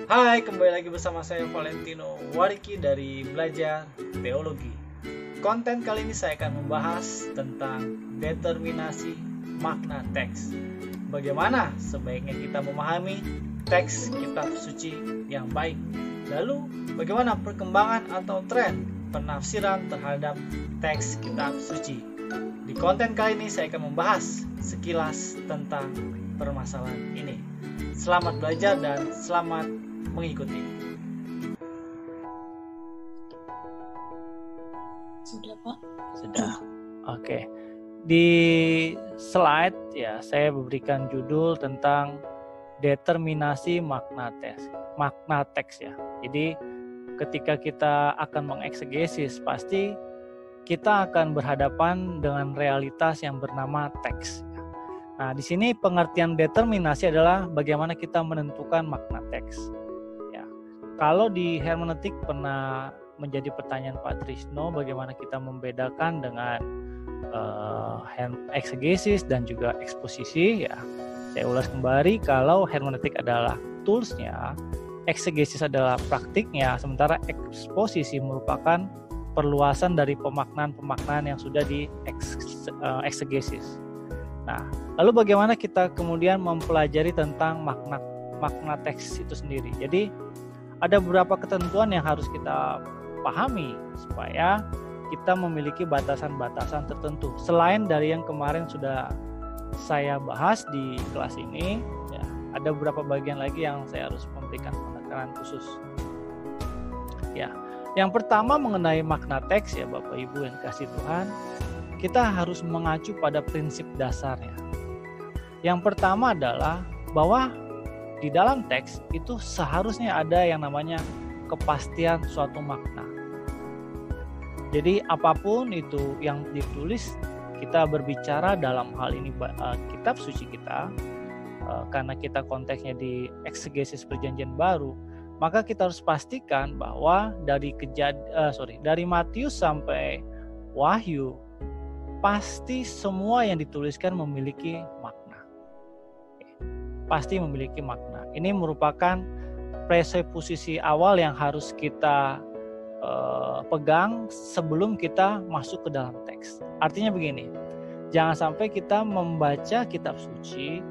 Hai, kembali lagi bersama saya Valentino Wariki dari Belajar Teologi. Konten kali ini saya akan membahas tentang determinasi makna teks. Bagaimana sebaiknya kita memahami teks kitab suci yang baik. Lalu, bagaimana perkembangan atau tren penafsiran terhadap teks kitab suci. Di konten kali ini saya akan membahas sekilas tentang permasalahan ini. Selamat belajar dan selamat mengikuti. Sudah, Pak. Sudah. Oke. Di slide ya saya berikan judul tentang determinasi makna teks ya. Jadi ketika kita akan mengeksegesis pasti kita akan berhadapan dengan realitas yang bernama teks. Nah, di sini pengertian determinasi adalah bagaimana kita menentukan makna teks. Kalau di hermeneutik pernah menjadi pertanyaan Pak Trisno, bagaimana kita membedakan dengan eksegesis dan juga eksposisi, ya saya ulas kembali. Kalau hermeneutik adalah tools-nya, eksegesis adalah praktiknya, sementara eksposisi merupakan perluasan dari pemaknaan yang sudah di eksegesis. Nah, lalu bagaimana kita kemudian mempelajari tentang makna teks itu sendiri? Jadi ada beberapa ketentuan yang harus kita pahami supaya kita memiliki batasan-batasan tertentu. Selain dari yang kemarin sudah saya bahas di kelas ini, ya, ada beberapa bagian lagi yang saya harus memberikan penekanan khusus. Ya, yang pertama mengenai makna teks ya Bapak Ibu yang kasih Tuhan, kita harus mengacu pada prinsip dasarnya. Yang pertama adalah bahwa di dalam teks itu seharusnya ada yang namanya kepastian suatu makna. Jadi apapun itu yang ditulis, kita berbicara dalam hal ini kitab suci kita, karena kita konteksnya di eksegesis perjanjian baru, maka kita harus pastikan bahwa dari Matius sampai Wahyu pasti semua yang dituliskan memiliki makna. Pasti memiliki makna. Ini merupakan presuposisi awal yang harus kita pegang sebelum kita masuk ke dalam teks. Artinya begini, jangan sampai kita membaca kitab suci,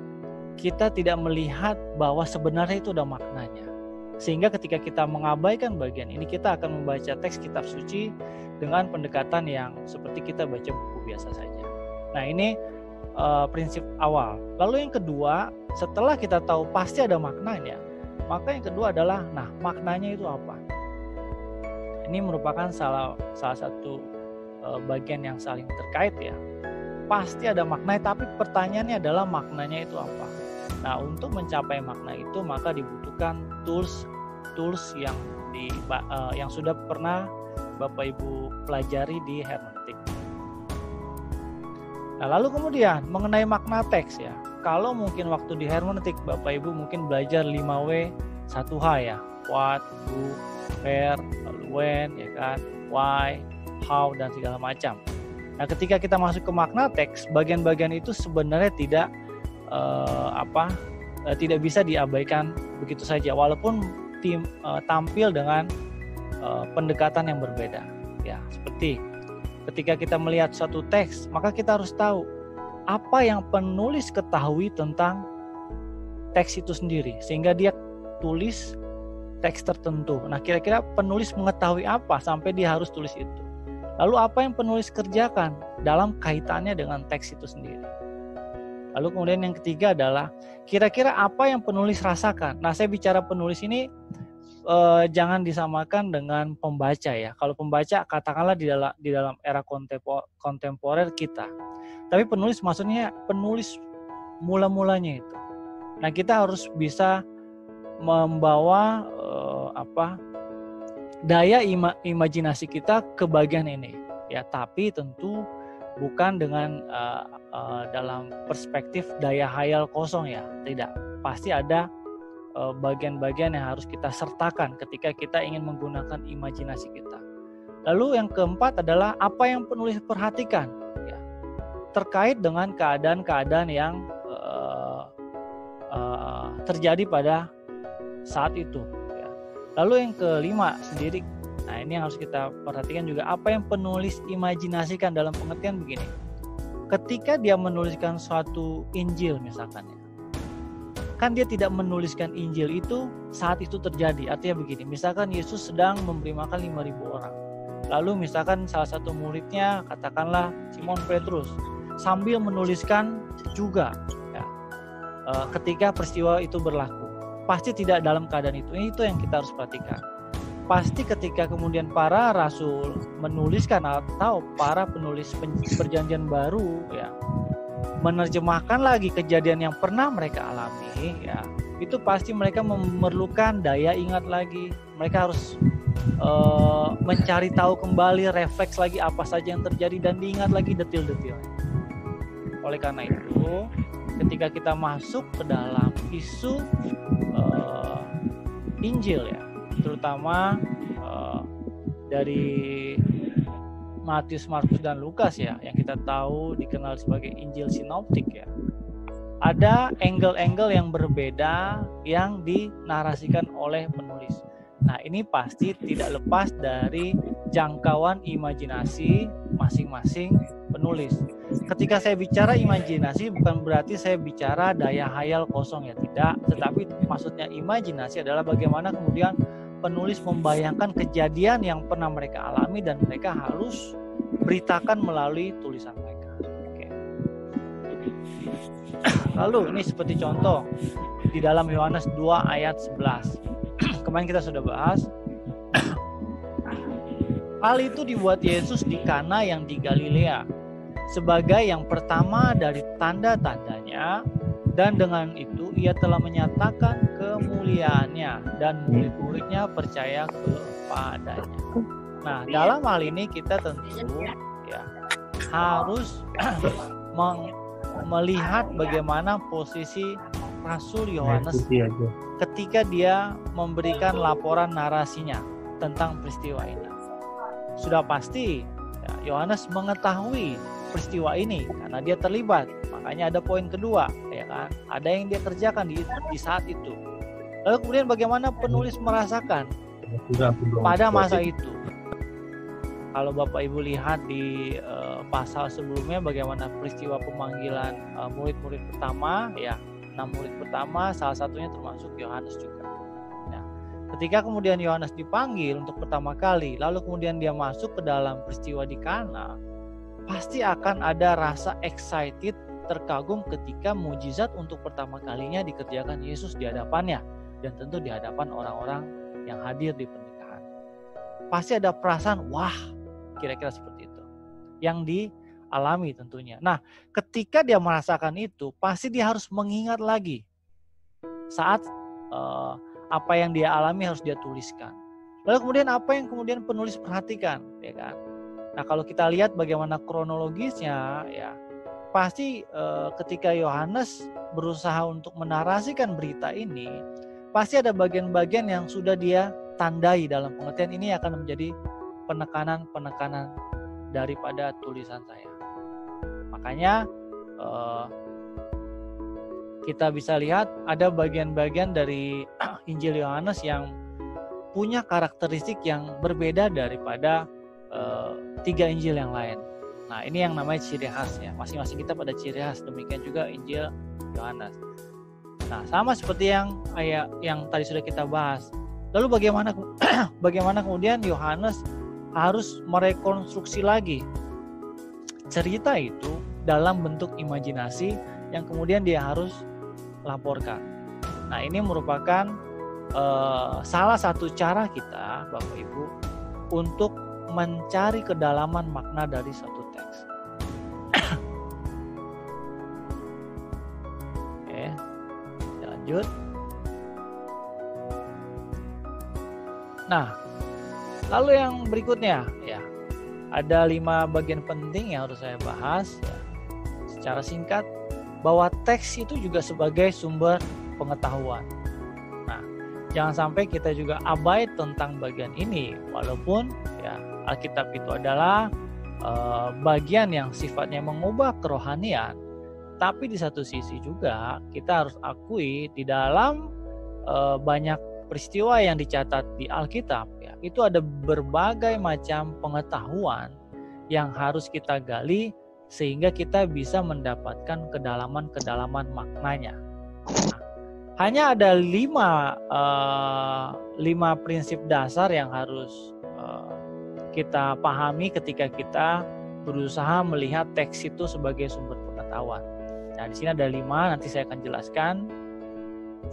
kita tidak melihat bahwa sebenarnya itu ada maknanya. Sehingga ketika kita mengabaikan bagian ini, kita akan membaca teks kitab suci dengan pendekatan yang seperti kita baca buku biasa saja. Nah, ini prinsip awal. Lalu yang kedua, setelah kita tahu pasti ada maknanya, maka yang kedua adalah, nah maknanya itu apa? Ini merupakan salah satu bagian yang saling terkait ya. Pasti ada maknanya, tapi pertanyaannya adalah maknanya itu apa? Nah, untuk mencapai makna itu maka dibutuhkan tools yang sudah pernah Bapak Ibu pelajari di hermeneutik. Nah, lalu kemudian mengenai makna teks ya. Kalau mungkin waktu di hermeneutik Bapak Ibu mungkin belajar 5W 1H ya. What, who, where, lalu when, ya kan, why, how, dan segala macam. Nah, ketika kita masuk ke makna teks, bagian-bagian itu sebenarnya tidak bisa diabaikan begitu saja, walaupun tampil dengan pendekatan yang berbeda. Ya, seperti ketika kita melihat suatu teks, maka kita harus tahu apa yang penulis ketahui tentang teks itu sendiri, sehingga dia tulis teks tertentu. Nah, kira-kira penulis mengetahui apa sampai dia harus tulis itu? Lalu apa yang penulis kerjakan dalam kaitannya dengan teks itu sendiri? Lalu kemudian yang ketiga adalah kira-kira apa yang penulis rasakan? Nah, saya bicara penulis ini jangan disamakan dengan pembaca ya. Kalau pembaca katakanlah di dalam era kontemporer kita. Tapi penulis maksudnya penulis mula-mulanya itu. Nah, kita harus bisa membawa daya imajinasi kita ke bagian ini ya, tapi tentu bukan dengan dalam perspektif daya hayal kosong ya, tidak. Pasti ada bagian-bagian yang harus kita sertakan ketika kita ingin menggunakan imajinasi kita. Lalu yang keempat adalah apa yang penulis perhatikan ya, terkait dengan keadaan-keadaan yang terjadi pada saat itu Lalu yang kelima sendiri, nah ini yang harus kita perhatikan juga, apa yang penulis imajinasikan dalam pengertian begini. Ketika dia menuliskan suatu Injil misalkan ya, kan dia tidak menuliskan Injil itu saat itu terjadi. Artinya begini, misalkan Yesus sedang memberi makan 5.000 orang. Lalu misalkan salah satu muridnya, katakanlah Simon Petrus, sambil menuliskan juga ya, ketika peristiwa itu berlaku. Pasti tidak dalam keadaan itu. Itu yang kita harus perhatikan. Pasti ketika kemudian para rasul menuliskan atau para penulis perjanjian baru ya, menerjemahkan lagi kejadian yang pernah mereka alami ya, itu pasti mereka memerlukan daya ingat lagi. Mereka harus mencari tahu kembali, refleks lagi apa saja yang terjadi dan diingat lagi detil-detilnya. Oleh karena itu, ketika kita masuk ke dalam isu Injil ya, terutama dari Matius, Markus, dan Lukas ya, yang kita tahu dikenal sebagai Injil sinoptik ya, ada angle-angle yang berbeda yang dinarasikan oleh penulis. Nah, ini pasti tidak lepas dari jangkauan imajinasi masing-masing penulis. Ketika saya bicara imajinasi, bukan berarti saya bicara daya hayal kosong ya, tidak. Tetapi maksudnya imajinasi adalah bagaimana kemudian penulis membayangkan kejadian yang pernah mereka alami dan mereka harus beritakan melalui tulisan mereka. Oke. Lalu ini seperti contoh di dalam Yohanes 2 ayat 11. Kemarin kita sudah bahas. Hal itu dibuat Yesus di Kana yang di Galilea sebagai yang pertama dari tanda-tandanya, dan dengan itu ia telah menyatakan kemuliaannya dan murid-muridnya percaya kepadanya. Nah, dalam hal ini kita tentu ya harus melihat bagaimana posisi Rasul Yohanes ketika dia memberikan laporan narasinya tentang peristiwa ini. Sudah pasti Yohanes mengetahui peristiwa ini karena dia terlibat. Makanya ada poin kedua, ya kan? Ada yang dia kerjakan di saat itu. Lalu kemudian bagaimana penulis merasakan pada masa itu? Kalau Bapak Ibu lihat di pasal sebelumnya bagaimana peristiwa pemanggilan murid-murid pertama, ya 6 murid pertama, salah satunya termasuk Yohanes juga. Nah, ketika kemudian Yohanes dipanggil untuk pertama kali, lalu kemudian dia masuk ke dalam peristiwa di Kana, pasti akan ada rasa excited, terkagum ketika mujizat untuk pertama kalinya dikerjakan Yesus di hadapannya dan tentu di hadapan orang-orang yang hadir di pernikahan. Pasti ada perasaan, wah, kira-kira seperti itu yang dialami tentunya. Nah, ketika dia merasakan itu, pasti dia harus mengingat lagi saat apa yang dia alami harus dia tuliskan. Lalu kemudian apa yang kemudian penulis perhatikan, ya kan? Nah, kalau kita lihat bagaimana kronologisnya, ya pasti ketika Yohanes berusaha untuk menarasikan berita ini, pasti ada bagian-bagian yang sudah dia tandai dalam pengertian ini akan menjadi penekanan-penekanan daripada tulisan saya. Makanya kita bisa lihat ada bagian-bagian dari Injil Yohanes yang punya karakteristik yang berbeda daripada 3 Injil yang lain. Nah, ini yang namanya ciri khas ya. Masing-masing kita pada ciri khas. Demikian juga Injil Yohanes. Nah, sama seperti yang tadi sudah kita bahas. Lalu bagaimana kemudian Yohanes harus merekonstruksi lagi cerita itu dalam bentuk imajinasi yang kemudian dia harus laporkan. Nah, ini merupakan salah satu cara kita, Bapak Ibu, untuk mencari kedalaman makna dari suatu teks. Oke, lanjut. Nah, lalu yang berikutnya, ya, ada 5 bagian penting yang harus saya bahas. Ya. Secara singkat, bahwa teks itu juga sebagai sumber pengetahuan. Nah, jangan sampai kita juga abai tentang bagian ini, walaupun ya Alkitab itu adalah bagian yang sifatnya mengubah kerohanian, tapi di satu sisi juga kita harus akui di dalam banyak peristiwa yang dicatat di Alkitab ya, itu ada berbagai macam pengetahuan yang harus kita gali sehingga kita bisa mendapatkan kedalaman-kedalaman maknanya. Nah, hanya ada 5 prinsip dasar yang harus kita pahami ketika kita berusaha melihat teks itu sebagai sumber pengetahuan. Nah, di sini ada 5, nanti saya akan jelaskan.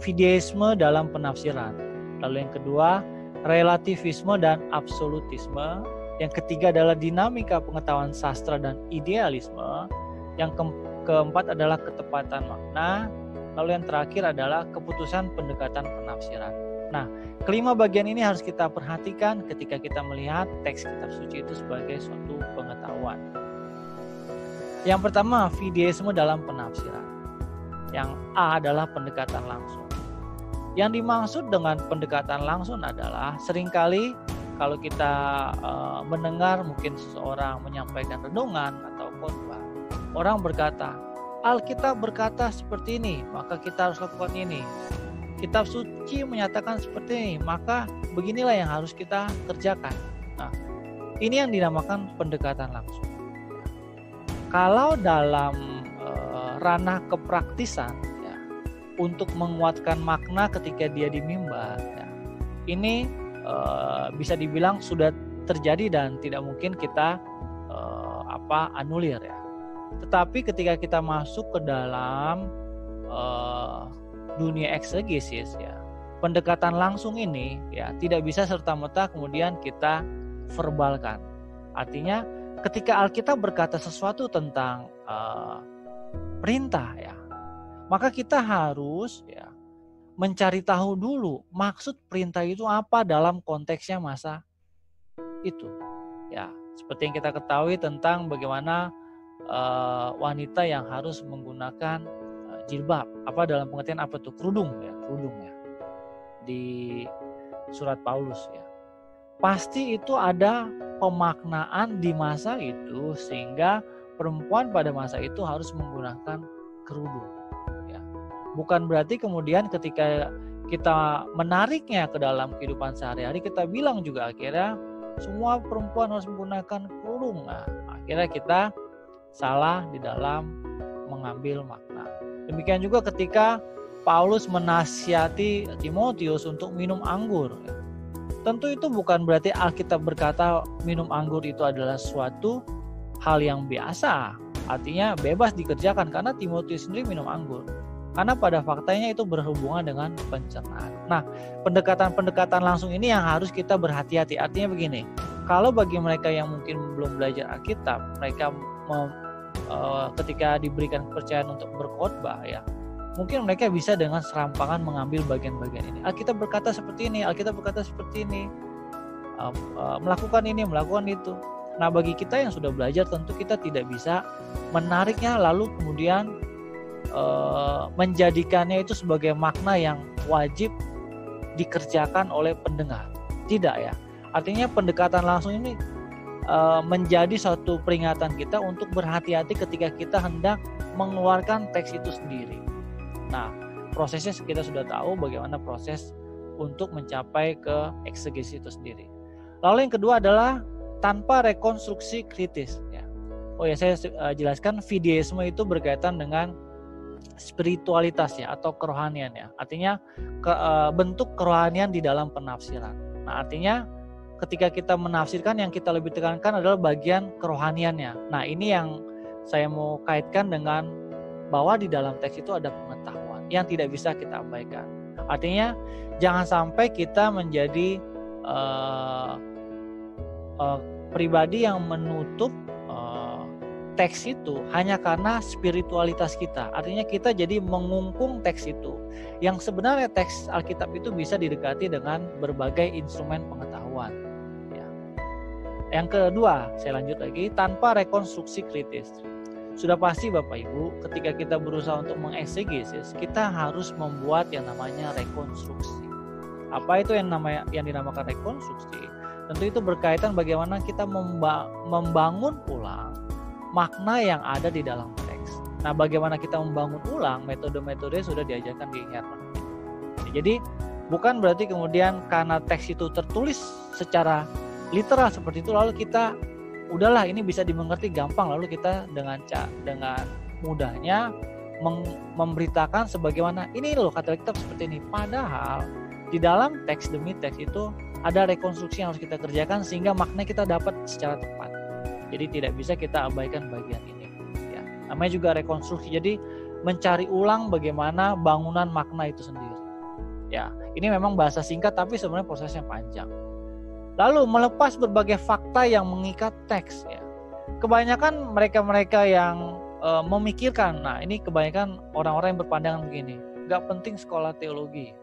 Fideisme dalam penafsiran. Lalu yang kedua, relativisme dan absolutisme. Yang ketiga adalah dinamika pengetahuan sastra dan idealisme. Yang keempat adalah ketepatan makna. Lalu yang terakhir adalah keputusan pendekatan penafsiran. Nah, kelima bagian ini harus kita perhatikan ketika kita melihat teks kitab suci itu sebagai suatu pengetahuan. Yang pertama, fideisme dalam penafsiran. Yang A adalah pendekatan langsung. Yang dimaksud dengan pendekatan langsung adalah seringkali kalau kita mendengar mungkin seseorang menyampaikan renungan atau khotbah, orang berkata, Alkitab berkata seperti ini, maka kita harus lakukan ini. Kitab suci menyatakan seperti ini, maka beginilah yang harus kita kerjakan. Nah, ini yang dinamakan pendekatan langsung. Kalau dalam ranah kepraktisan, ya, untuk menguatkan makna ketika dia di mimbar, ya, ini bisa dibilang sudah terjadi dan tidak mungkin kita anulir ya. Tetapi ketika kita masuk ke dalam dunia eksegesis ya, pendekatan langsung ini ya tidak bisa serta-merta kemudian kita verbalkan. Artinya ketika Alkitab berkata sesuatu tentang perintah ya, maka kita harus ya mencari tahu dulu maksud perintah itu apa dalam konteksnya masa itu. Ya, seperti yang kita ketahui tentang bagaimana wanita yang harus menggunakan jilbab, apa dalam pengertian apa tuh, kerudung ya di surat Paulus ya. Pasti itu ada pemaknaan di masa itu sehingga perempuan pada masa itu harus menggunakan kerudung ya. Bukan berarti kemudian ketika kita menariknya ke dalam kehidupan sehari-hari kita bilang juga akhirnya semua perempuan harus menggunakan kerudung. Nah, akhirnya kita salah di dalam mengambil makna. Demikian juga ketika Paulus menasihati Timotius untuk minum anggur. Tentu itu bukan berarti Alkitab berkata minum anggur itu adalah suatu hal yang biasa. Artinya bebas dikerjakan karena Timotius sendiri minum anggur. Karena pada faktanya itu berhubungan dengan pencernaan. Nah, pendekatan-pendekatan langsung ini yang harus kita berhati-hati. Artinya begini, kalau bagi mereka yang mungkin belum belajar Alkitab, mereka ketika diberikan kepercayaan untuk berkhotbah ya, mungkin mereka bisa dengan serampangan mengambil bagian-bagian ini. Alkitab berkata seperti ini, Alkitab berkata seperti ini, melakukan ini, melakukan itu. Nah, bagi kita yang sudah belajar tentu kita tidak bisa menariknya lalu kemudian menjadikannya itu sebagai makna yang wajib dikerjakan oleh pendengar. Tidak ya. Artinya pendekatan langsung ini menjadi suatu peringatan kita untuk berhati-hati ketika kita hendak mengeluarkan teks itu sendiri. Nah, prosesnya kita sudah tahu bagaimana proses untuk mencapai ke eksegesis itu sendiri. Lalu yang kedua adalah tanpa rekonstruksi kritis. Ya. Oh ya, saya jelaskan fideisme itu berkaitan dengan spiritualitas ya atau kerohanian ya. Artinya bentuk kerohanian di dalam penafsiran. Nah, artinya ketika kita menafsirkan yang kita lebih tekankan adalah bagian kerohaniannya. Nah, ini yang saya mau kaitkan dengan bahwa di dalam teks itu ada pengetahuan yang tidak bisa kita abaikan. Artinya jangan sampai kita menjadi pribadi yang menutup teks itu hanya karena spiritualitas kita. Artinya kita jadi mengungkung teks itu. Yang sebenarnya teks Alkitab itu bisa didekati dengan berbagai instrumen pengetahuan. Ya. Yang kedua, saya lanjut lagi, tanpa rekonstruksi kritis. Sudah pasti Bapak Ibu, ketika kita berusaha untuk mengeksegesis, kita harus membuat yang namanya rekonstruksi. Apa itu yang dinamakan rekonstruksi? Tentu itu berkaitan bagaimana kita membangun ulang makna yang ada di dalam teks. Nah, bagaimana kita membangun ulang, metode-metode sudah diajarkan di hermeneutik. Jadi Bukan berarti kemudian karena teks itu tertulis secara literal seperti itu lalu kita udahlah ini bisa dimengerti gampang, lalu kita dengan mudahnya memberitakan sebagaimana ini loh kata Alkitab seperti ini. Padahal di dalam teks demi teks itu ada rekonstruksi yang harus kita kerjakan sehingga makna kita dapat secara tepat. Jadi tidak bisa kita abaikan bagian ini. Ya, namanya juga rekonstruksi. Jadi mencari ulang bagaimana bangunan makna itu sendiri. Ya, ini memang bahasa singkat tapi sebenarnya prosesnya panjang. Lalu melepas berbagai fakta yang mengikat teks. Ya, kebanyakan mereka-mereka yang memikirkan, nah ini kebanyakan orang-orang yang berpandangan begini, nggak penting sekolah teologi,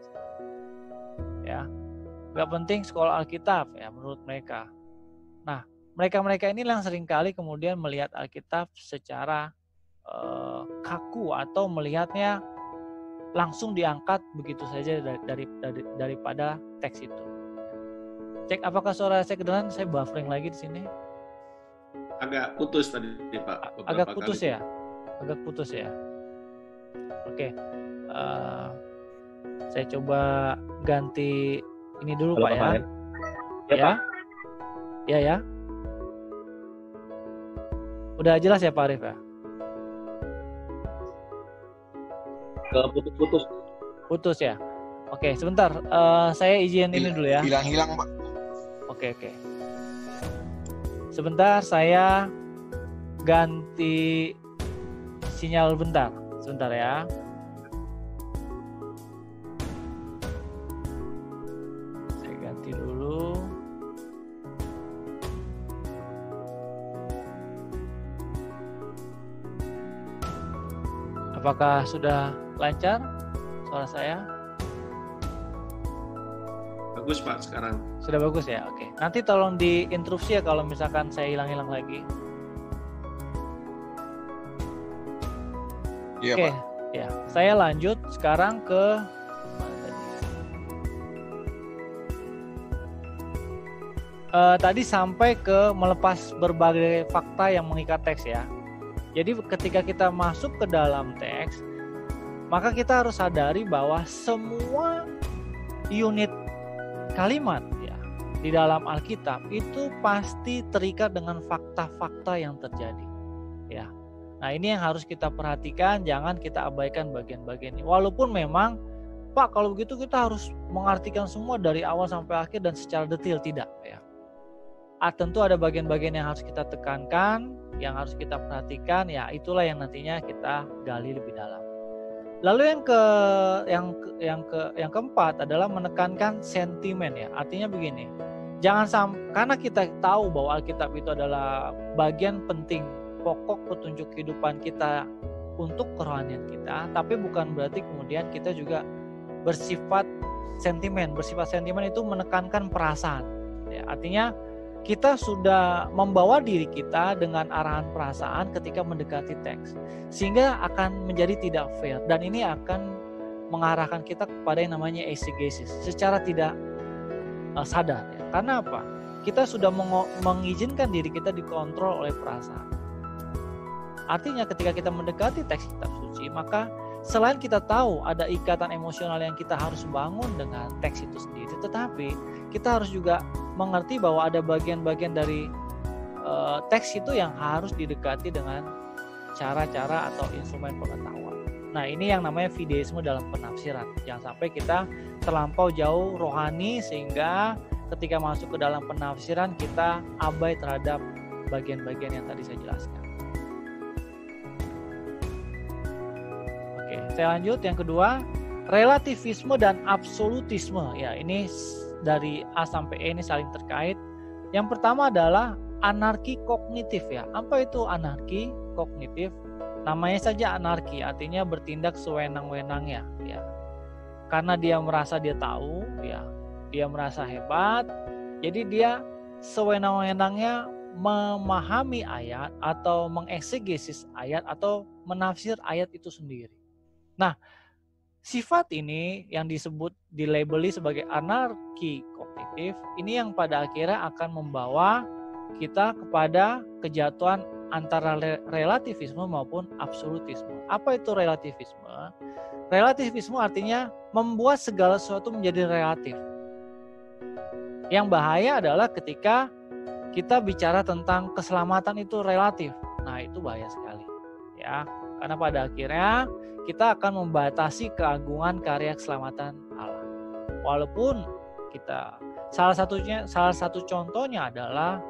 ya, nggak penting sekolah Alkitab, ya menurut mereka. Nah, mereka-mereka ini yang seringkali kemudian melihat Alkitab secara kaku atau melihatnya langsung diangkat begitu saja daripada teks itu. Cek apakah suara saya kedengaran? Saya buffering lagi di sini. Agak putus tadi, Pak. Agak putus kali. Agak putus ya. Oke. Saya coba ganti ini dulu. Halo, Pak ya. Ya, Pak. Ya. Udah jelas ya Pak Arif ya? Putus-putus. Putus ya. Oke, sebentar. Saya izin ini dulu ya. Hilang-hilang, Pak. Oke. Sebentar, saya ganti sinyal sebentar ya. Saya ganti dulu. Apakah sudah lancar suara saya? Bagus Pak sekarang. Sudah bagus ya, oke. Nanti tolong diinterupsi ya kalau misalkan saya hilang-hilang lagi. Iya, Oke, Pak. ya. Saya lanjut sekarang ke tadi sampai ke melepas berbagai fakta yang mengikat teks ya. Jadi ketika kita masuk ke dalam teks, maka kita harus sadari bahwa semua unit kalimat ya di dalam Alkitab itu pasti terikat dengan fakta-fakta yang terjadi. Ya. Nah, ini yang harus kita perhatikan, jangan kita abaikan bagian-bagian ini. Walaupun memang, Pak, kalau begitu kita harus mengartikan semua dari awal sampai akhir dan secara detail, tidak ya. Tentu ada bagian-bagian yang harus kita tekankan, yang harus kita perhatikan, ya itulah yang nantinya kita gali lebih dalam. Lalu yang keempat adalah menekankan sentimen ya. Artinya begini, karena kita tahu bahwa Alkitab itu adalah bagian penting pokok petunjuk kehidupan kita untuk kerohanian kita, tapi bukan berarti kemudian kita juga bersifat sentimen. Bersifat sentimen itu menekankan perasaan. Ya, artinya kita sudah membawa diri kita dengan arahan perasaan ketika mendekati teks, sehingga akan menjadi tidak fair, dan ini akan mengarahkan kita kepada yang namanya eisegesis secara tidak sadar. Ya. Karena apa? Kita sudah mengizinkan diri kita dikontrol oleh perasaan. Artinya ketika kita mendekati teks kitab suci, maka selain kita tahu ada ikatan emosional yang kita harus bangun dengan teks itu sendiri, tetapi kita harus juga mengerti bahwa ada bagian-bagian dari teks itu yang harus didekati dengan cara-cara atau instrumen pengetahuan. Nah, ini yang namanya fideisme dalam penafsiran. Jangan sampai kita terlampau jauh rohani sehingga ketika masuk ke dalam penafsiran kita abai terhadap bagian-bagian yang tadi saya jelaskan. Oke, saya lanjut. Yang kedua, relativisme dan absolutisme. Ya, ini dari A sampai E ini saling terkait. Yang pertama adalah anarki kognitif ya. Apa itu anarki kognitif? Namanya saja anarki, artinya bertindak sewenang-wenangnya ya. Karena dia merasa dia tahu ya, dia merasa hebat, jadi dia sewenang-wenangnya memahami ayat atau mengeksegesis ayat atau menafsir ayat itu sendiri. Nah, sifat ini yang dilabeli sebagai anarki kognitif, ini yang pada akhirnya akan membawa kita kepada kejatuhan antara relativisme maupun absolutisme. Apa itu relativisme? Relativisme artinya membuat segala sesuatu menjadi relatif. Yang bahaya adalah ketika kita bicara tentang keselamatan itu relatif. Nah, itu bahaya sekali. Ya, karena pada akhirnya kita akan membatasi keagungan karya keselamatan Allah. Walaupun kita salah satu contohnya adalah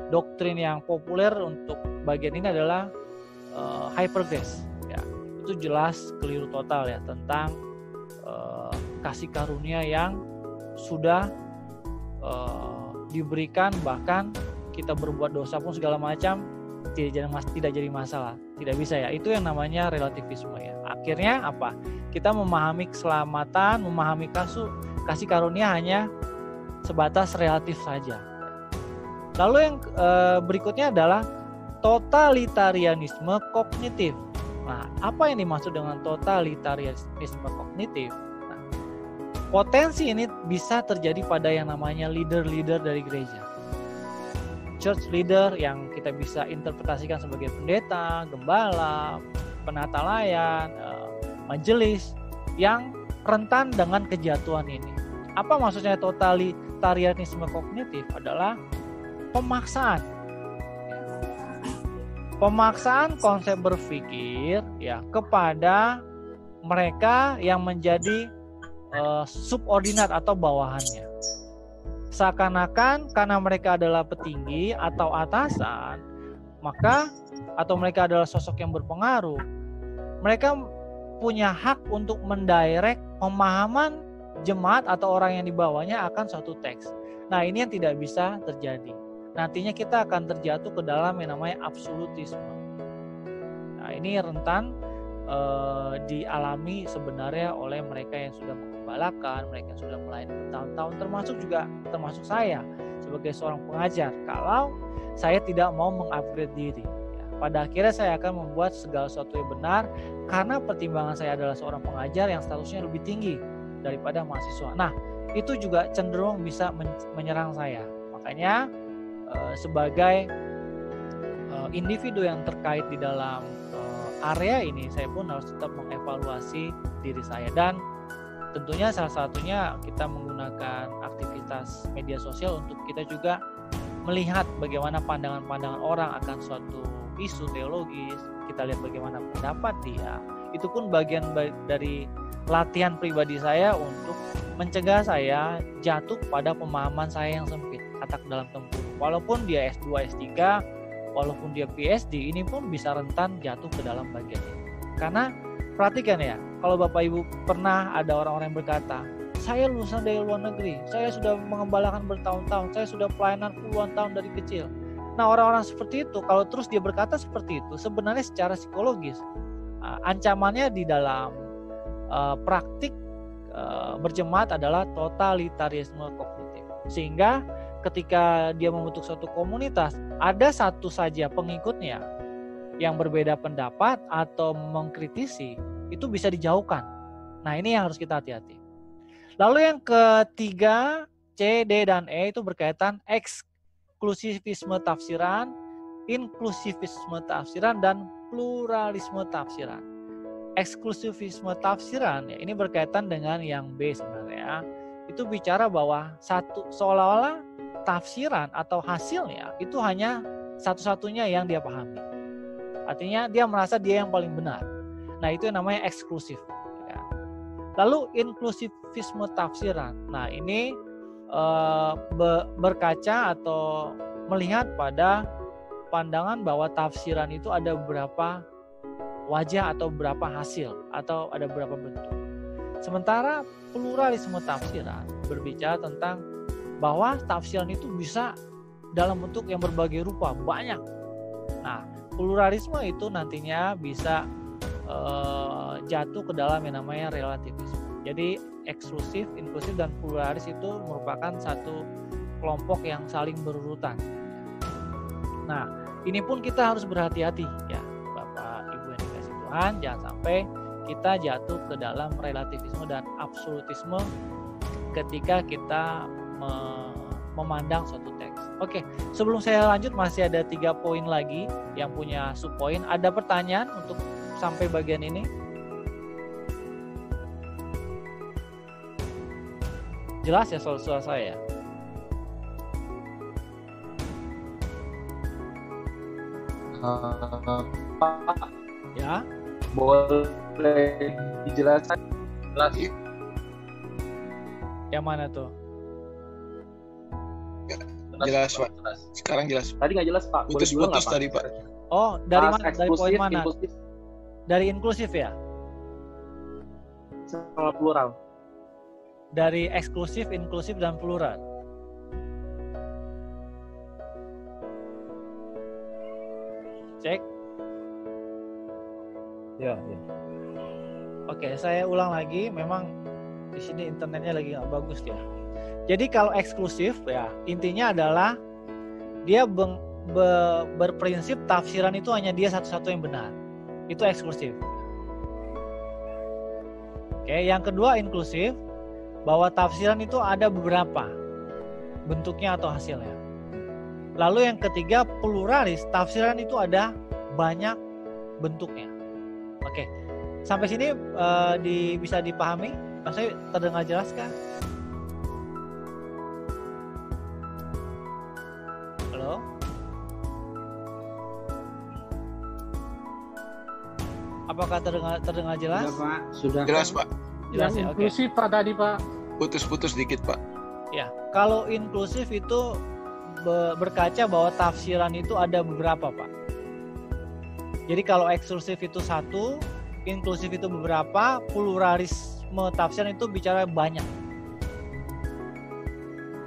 doktrin yang populer untuk bagian ini adalah hypergrace. Ya, itu jelas keliru total ya tentang kasih karunia yang sudah diberikan, bahkan kita berbuat dosa pun segala macam tidak jadi masalah, tidak bisa ya. Itu yang namanya relativisme ya. Akhirnya apa? Kita memahami keselamatan, memahami kasih karunia hanya sebatas relatif saja. Lalu yang berikutnya adalah totalitarianisme kognitif. Nah, apa yang dimaksud dengan totalitarianisme kognitif? Nah, potensi ini bisa terjadi pada yang namanya leader-leader dari gereja. Church leader yang kita bisa interpretasikan sebagai pendeta, gembala, penata layan, majelis yang rentan dengan kejatuhan ini. Apa maksudnya totalitarianisme kognitif? Adalah pemaksaan konsep berpikir ya kepada mereka yang menjadi subordinat atau bawahannya. Seakan-akan karena mereka adalah petinggi atau atasan, maka atau mereka adalah sosok yang berpengaruh, mereka punya hak untuk mendirect pemahaman jemaat atau orang yang dibawanya akan suatu teks. Nah, ini yang tidak bisa terjadi. Nantinya kita akan terjatuh ke dalam yang namanya absolutisme. Nah, ini rentan dialami sebenarnya oleh mereka yang sudah mengembalakan, mereka yang sudah melayani bertahun-tahun, termasuk saya sebagai seorang pengajar. Kalau saya tidak mau mengupgrade diri, ya, pada akhirnya saya akan membuat segala sesuatu yang benar karena pertimbangan saya adalah seorang pengajar yang statusnya lebih tinggi daripada mahasiswa. Nah, itu juga cenderung bisa menyerang saya. Makanya sebagai individu yang terkait di dalam area ini, saya pun harus tetap mengevaluasi diri saya, dan tentunya salah satunya kita menggunakan aktivitas media sosial untuk kita juga melihat bagaimana pandangan-pandangan orang akan suatu isu teologis. Kita lihat bagaimana pendapat dia. Itu pun bagian dari latihan pribadi saya untuk mencegah saya jatuh pada pemahaman saya yang sempit, katak dalam tempurung. Walaupun dia S2, S3, walaupun dia PhD, ini pun bisa rentan jatuh ke dalam bagian ini. Karena perhatikan ya, kalau Bapak Ibu pernah ada orang-orang yang berkata, saya lulusan dari luar negeri, saya sudah mengembalakan bertahun-tahun, saya sudah pelayanan puluhan tahun dari kecil. Nah, orang-orang seperti itu, kalau terus dia berkata seperti itu, sebenarnya secara psikologis, ancamannya di dalam praktik berjemaat adalah totalitarisme kognitif. Sehingga ketika dia membentuk suatu komunitas, ada satu saja pengikutnya yang berbeda pendapat atau mengkritisi, itu bisa dijauhkan. Nah, ini yang harus kita hati-hati. Lalu yang ketiga, C, D, dan E itu berkaitan eksklusivisme tafsiran, inklusivisme tafsiran, dan pluralisme tafsiran. Eksklusivisme tafsiran ya, ini berkaitan dengan yang B sebenarnya. Itu bicara bahwa seolah-olah tafsiran atau hasilnya itu hanya satu-satunya yang dia pahami. Artinya dia merasa dia yang paling benar. Nah, itu yang namanya eksklusif. Ya. Lalu inklusivisme tafsiran. Nah, ini berkaca atau melihat pada pandangan bahwa tafsiran itu ada beberapa wajah atau beberapa hasil atau ada beberapa bentuk. Sementara pluralisme tafsiran berbicara tentang bahwa tafsiran itu bisa dalam bentuk yang berbagai rupa, banyak. Nah, pluralisme itu nantinya bisa jatuh ke dalam yang namanya relativisme. Jadi eksklusif, inklusif, dan pluralis itu merupakan satu kelompok yang saling berurutan. Nah, ini pun kita harus berhati-hati ya, Bapak Ibu yang dikasih Tuhan, jangan sampai kita jatuh ke dalam relativisme dan absolutisme ketika kita memandang suatu teks. Oke, sebelum saya lanjut masih ada 3 poin lagi yang punya subpoin. Ada pertanyaan untuk sampai bagian ini? Jelas ya soal saya? Pak, Ya, boleh dijelaskan? yang mana tuh? Jelas, Pak. Sekarang jelas. Tadi nggak jelas, Pak. Boleh diulang Putus-putus nggak, tadi, Pak. Oh, dari Pas mana? Dari poin eksklusif, mana? inklusif, Dari inklusif ya? sama plural. Dari eksklusif, inklusif, dan plural. Cek. Ya. Oke, saya ulang lagi. Memang di sini internetnya lagi nggak bagus ya. Jadi kalau eksklusif ya intinya adalah dia berprinsip tafsiran itu hanya dia satu-satu yang benar. Itu eksklusif. Oke, yang kedua inklusif, bahwa tafsiran itu ada beberapa bentuknya atau hasilnya. Lalu yang ketiga pluralis, tafsiran itu ada banyak bentuknya. Oke, sampai sini bisa dipahami? Maksudnya terdengar jelas kan? Halo? Apakah terdengar jelas? Sudah, Pak. Sudah. Jelas, Pak. Jelas Yang ya, oke. inklusif Pak tadi, Pak. Putus-putus dikit, Pak. Ya, kalau inklusif itu berkaca bahwa tafsiran itu ada beberapa, Pak. Jadi kalau eksklusif itu satu, inklusif itu beberapa, pluralisme tafsiran itu bicara banyak.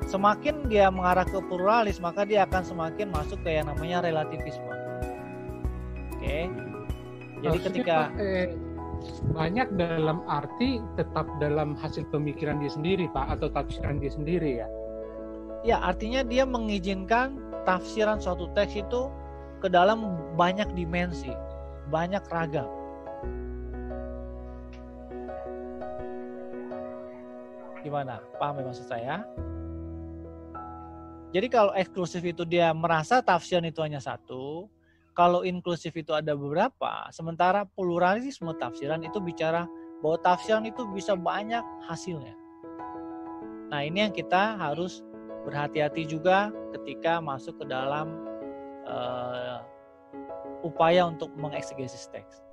Semakin dia mengarah ke pluralis, maka dia akan semakin masuk ke yang namanya relativisme. Oke. Jadi Maksudnya, ketika Pak, banyak dalam arti tetap dalam hasil pemikiran dia sendiri, Pak, atau tafsiran dia sendiri ya. ya artinya dia mengizinkan tafsiran suatu teks itu ke dalam banyak dimensi, banyak ragam. Gimana? Paham ya maksud saya? Jadi kalau eksklusif itu dia merasa tafsiran itu hanya satu, kalau inklusif itu ada beberapa, sementara pluralisme tafsiran itu bicara bahwa tafsiran itu bisa banyak hasilnya. Nah, ini yang kita harus berhati-hati juga ketika masuk ke dalam upaya untuk mengeksegesi teks.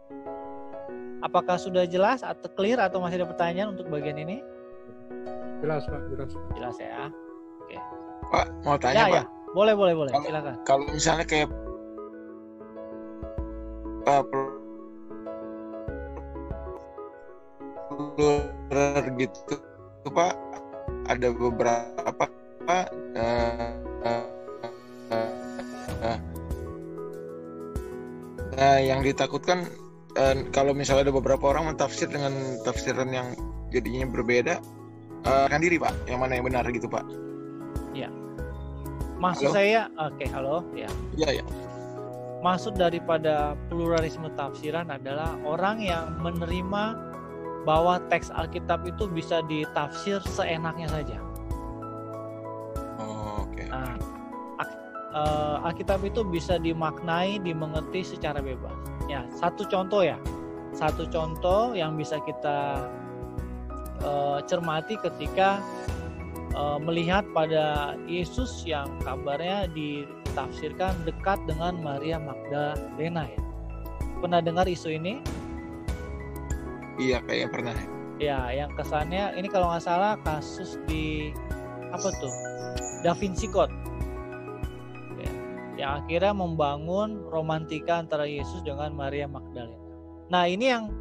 Apakah sudah jelas atau clear atau masih ada pertanyaan untuk bagian ini? Jelas, Pak, jelas. Jelas ya. Oke. Pak, mau tanya, Pak. Ya. Boleh. Silakan. Kalau misalnya kayak plural gitu, Pak, ada beberapa yang ditakutkan kalau misalnya ada beberapa orang mentafsir dengan tafsiran yang jadinya berbeda, kan diri, Pak, yang mana yang benar gitu, Pak? Ya. Maksud Halo? saya, oke, halo, ya. Iya, ya. Maksud daripada pluralisme tafsiran adalah orang yang menerima bahwa teks Alkitab itu bisa ditafsir seenaknya saja. Oh, oke. Nah, Alkitab itu bisa dimaknai, dimengerti secara bebas. Ya, satu contoh yang bisa kita cermati ketika melihat pada Yesus yang kabarnya ditafsirkan dekat dengan Maria Magdalena ya. Pernah dengar isu ini? Iya, kayaknya pernah. Ya, yang kesannya ini kalau nggak salah kasus di apa tuh? Da Vinci Code. Ya, yang akhirnya membangun romantika antara Yesus dengan Maria Magdalena. Nah, ini yang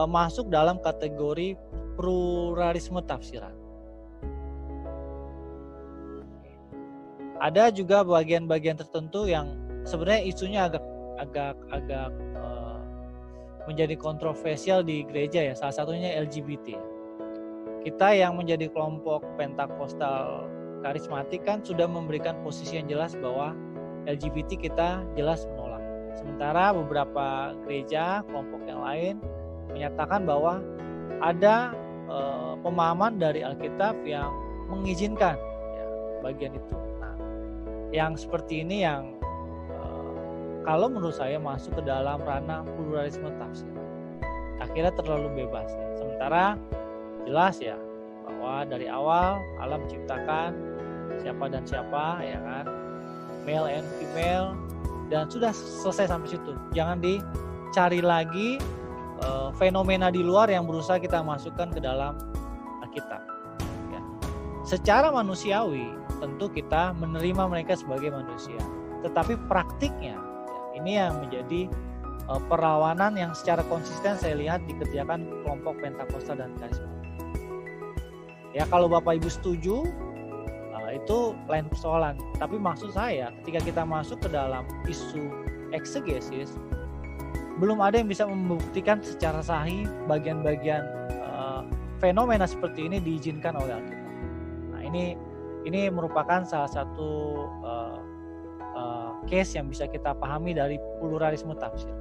masuk dalam kategori pluralisme tafsiran. Ada juga bagian-bagian tertentu yang sebenarnya isunya agak menjadi kontroversial di gereja ya. Salah satunya LGBT. Kita yang menjadi kelompok Pentakosta karismatik kan sudah memberikan posisi yang jelas bahwa LGBT kita jelas menolak. Sementara beberapa gereja, kelompok yang lain menyatakan bahwa ada pemahaman dari Alkitab yang mengizinkan ya, bagian itu. Nah, Yang seperti ini yang kalau menurut saya masuk ke dalam ranah pluralisme tafsir. Akhirnya terlalu bebas ya. Sementara jelas ya bahwa dari awal Allah menciptakan siapa dan siapa, ya kan, male and female, dan sudah selesai sampai situ. Jangan dicari lagi fenomena di luar yang berusaha kita masukkan ke dalam Alkitab. Ya. Secara manusiawi tentu kita menerima mereka sebagai manusia, tetapi praktiknya ya, ini yang menjadi perlawanan yang secara konsisten saya lihat dikerjakan kelompok Pentakosta dan Karisma. Ya, kalau Bapak Ibu setuju, itu lain persoalan. Tapi maksud saya, ketika kita masuk ke dalam isu eksegesis, belum ada yang bisa membuktikan secara sahih bagian-bagian fenomena seperti ini diizinkan oleh Alkitab. Nah, ini merupakan salah satu case yang bisa kita pahami dari pluralisme tafsir.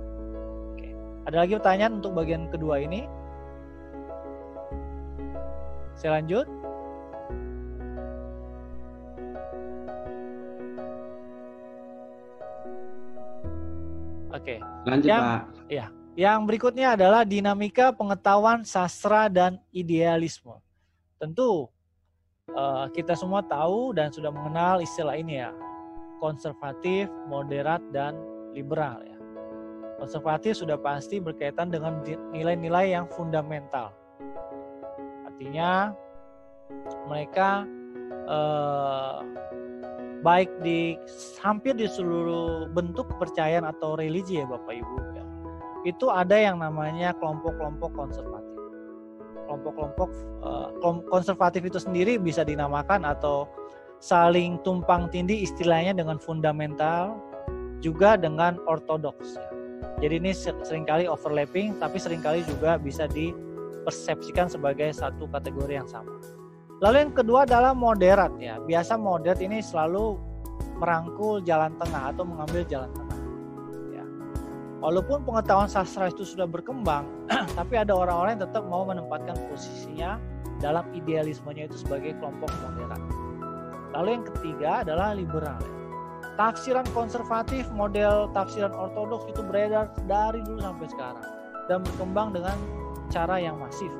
Oke. Ada lagi pertanyaan untuk bagian kedua ini? Saya lanjut. Oke. Lanjut, Pak. Ya, yang berikutnya adalah dinamika pengetahuan sastra dan idealisme. Tentu kita semua tahu dan sudah mengenal istilah ini ya, konservatif, moderat, dan liberal ya. Konservatif sudah pasti berkaitan dengan nilai-nilai yang fundamental. Artinya mereka baik di hampir di seluruh bentuk kepercayaan atau religi ya Bapak Ibu ya, itu ada yang namanya kelompok-kelompok konservatif. Kelompok-kelompok konservatif itu sendiri bisa dinamakan atau saling tumpang tindih istilahnya dengan fundamental juga dengan ortodoks ya. Jadi ini seringkali overlapping tapi seringkali juga bisa dipersepsikan sebagai satu kategori yang sama. Lalu yang kedua adalah moderat ya. Biasa moderat ini selalu merangkul jalan tengah atau mengambil jalan tengah. Ya. Walaupun pengetahuan sastra itu sudah berkembang, tapi ada orang-orang yang tetap mau menempatkan posisinya dalam idealismenya itu sebagai kelompok moderat. Lalu yang ketiga adalah liberal. Ya. Tafsiran konservatif, model tafsiran ortodoks itu beredar dari dulu sampai sekarang dan berkembang dengan cara yang masif.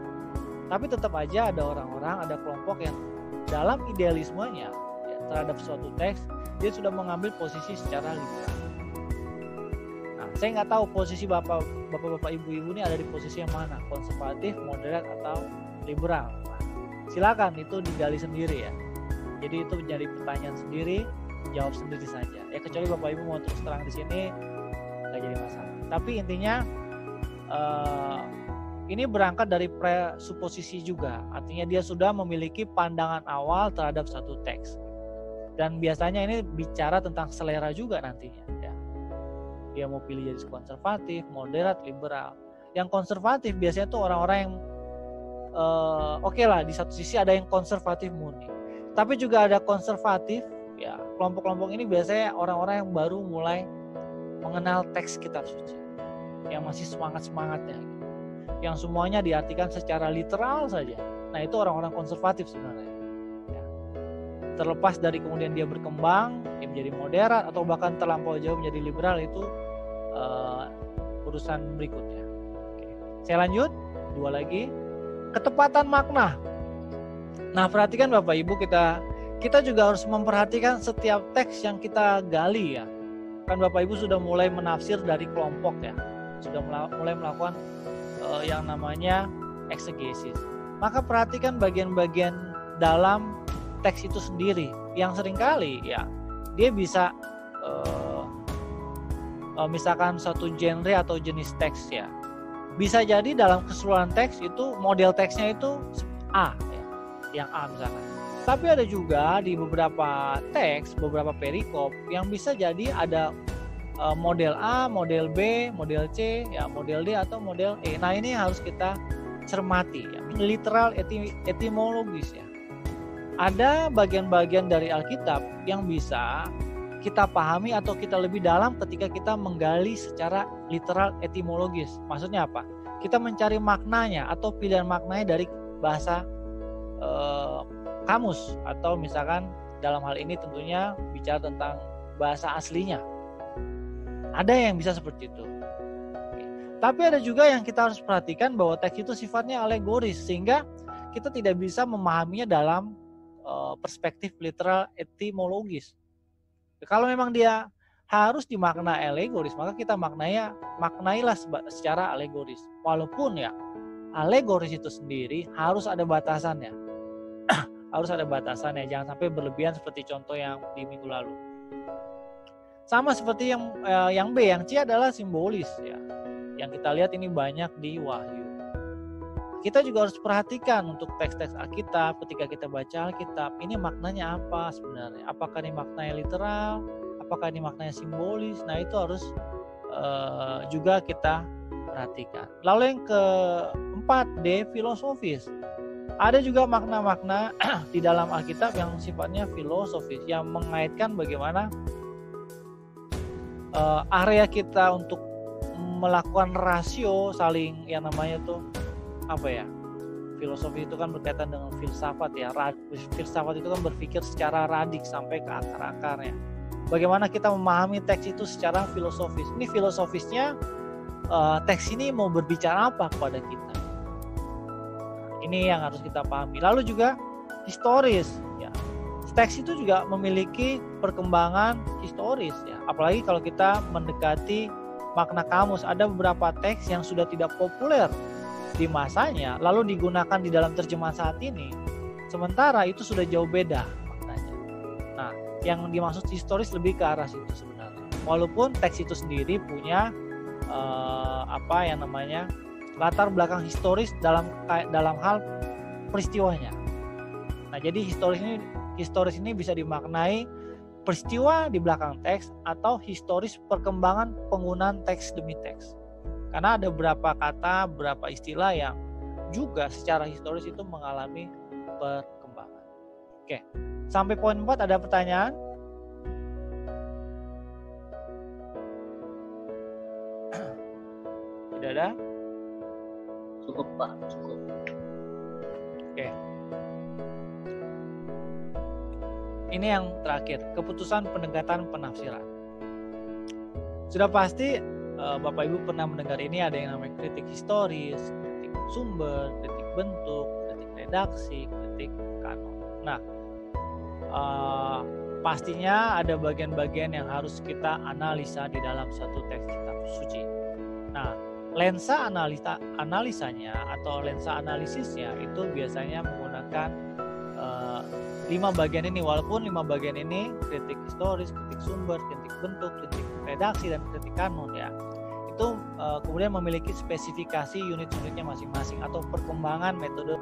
Tapi tetap aja ada orang-orang, ada kelompok yang dalam idealismenya ya, terhadap suatu teks, dia sudah mengambil posisi secara liberal. Nah, saya nggak tahu posisi bapak-bapak, ibu-ibu ini ada di posisi yang mana, konservatif, moderat, atau liberal. Nah, silakan itu digali sendiri ya. Jadi itu menjadi pertanyaan sendiri, jawab sendiri saja. Ya kecuali bapak ibu mau terus terang di sini, nggak jadi masalah. Tapi intinya ini berangkat dari presuposisi juga, artinya dia sudah memiliki pandangan awal terhadap satu teks. Dan biasanya ini bicara tentang selera juga nantinya. Ya. Dia mau pilih jadi konservatif, moderat, liberal. Yang konservatif biasanya tuh orang-orang yang oke lah, di satu sisi ada yang konservatif murni. Tapi juga ada konservatif, ya kelompok-kelompok ini biasanya orang-orang yang baru mulai mengenal teks kitab suci. Yang masih semangat-semangatnya. Yang semuanya diartikan secara literal saja. Nah itu orang-orang konservatif sebenarnya. Ya. Terlepas dari kemudian dia berkembang, dia menjadi moderat atau bahkan terlampau jauh menjadi liberal, itu urusan berikutnya. Oke. Saya lanjut, dua lagi, ketepatan makna. Nah perhatikan Bapak Ibu, kita juga harus memperhatikan setiap teks yang kita gali ya. Kan Bapak Ibu sudah mulai menafsir dari kelompok ya, sudah mulai melakukan yang namanya eksegesis. Maka perhatikan bagian-bagian dalam teks itu sendiri yang seringkali ya dia bisa misalkan satu genre atau jenis teks ya, bisa jadi dalam keseluruhan teks itu model teksnya itu A ya, yang A misalkan. Tapi ada juga di beberapa teks, beberapa perikop yang bisa jadi ada model A, model B, model C, ya model D atau model E. Nah ini harus kita cermati ya, literal etimologis ya. Ada bagian-bagian dari Alkitab yang bisa kita pahami atau kita lebih dalam ketika kita menggali secara literal etimologis. Maksudnya apa? Kita mencari maknanya atau pilihan maknanya dari bahasa kamus atau misalkan dalam hal ini tentunya bicara tentang bahasa aslinya. Ada yang bisa seperti itu. Tapi ada juga yang kita harus perhatikan bahwa teks itu sifatnya alegoris, sehingga kita tidak bisa memahaminya dalam perspektif literal etimologis. Kalau memang dia harus dimakna alegoris, maka kita maknailah secara alegoris. Walaupun ya alegoris itu sendiri harus ada batasannya. Harus ada batasannya, jangan sampai berlebihan seperti contoh yang di minggu lalu. Sama seperti yang B, yang C adalah simbolis ya. Yang kita lihat ini banyak di Wahyu. Kita juga harus perhatikan untuk teks-teks Alkitab ketika kita baca Alkitab, ini maknanya apa sebenarnya? Apakah ini maknanya literal? Apakah ini maknanya simbolis? Nah, itu harus juga kita perhatikan. Lalu yang keempat, D, filosofis. Ada juga makna-makna di dalam Alkitab yang sifatnya filosofis, yang mengaitkan bagaimana area kita untuk melakukan rasio saling yang namanya tuh apa ya, filosofi itu kan berkaitan dengan filsafat ya. Filsafat itu kan berpikir secara radik sampai ke akar-akarnya. Bagaimana kita memahami teks itu secara filosofis. Ini filosofisnya teks ini mau berbicara apa kepada kita. Ini yang harus kita pahami. Lalu juga historis ya. Teks itu juga memiliki perkembangan historis ya. Apalagi kalau kita mendekati makna kamus, ada beberapa teks yang sudah tidak populer di masanya lalu digunakan di dalam terjemahan saat ini, sementara itu sudah jauh beda maknanya. Nah, yang dimaksud historis lebih ke arah situ sebenarnya. Walaupun teks itu sendiri punya apa yang namanya latar belakang historis dalam hal peristiwanya. Nah, jadi historis ini bisa dimaknai peristiwa di belakang teks atau historis perkembangan penggunaan teks demi teks. Karena ada beberapa kata, beberapa istilah yang juga secara historis itu mengalami perkembangan. Oke, sampai poin 4 ada pertanyaan? Tidak ada? Cukup Pak, cukup. Oke. Ini yang terakhir, keputusan pendekatan penafsiran. Sudah pasti Bapak Ibu pernah mendengar ini, ada yang namanya kritik historis, kritik sumber, kritik bentuk, kritik redaksi, kritik kanon. Nah, pastinya ada bagian-bagian yang harus kita analisa di dalam satu teks kitab suci. Nah, lensa analisanya atau lensa analisisnya itu biasanya menggunakan 5 bagian ini. Walaupun 5 bagian ini, kritik historis, kritik sumber, kritik bentuk, kritik redaksi, dan kritik kanon ya, itu kemudian memiliki spesifikasi unit-unitnya masing-masing atau perkembangan metode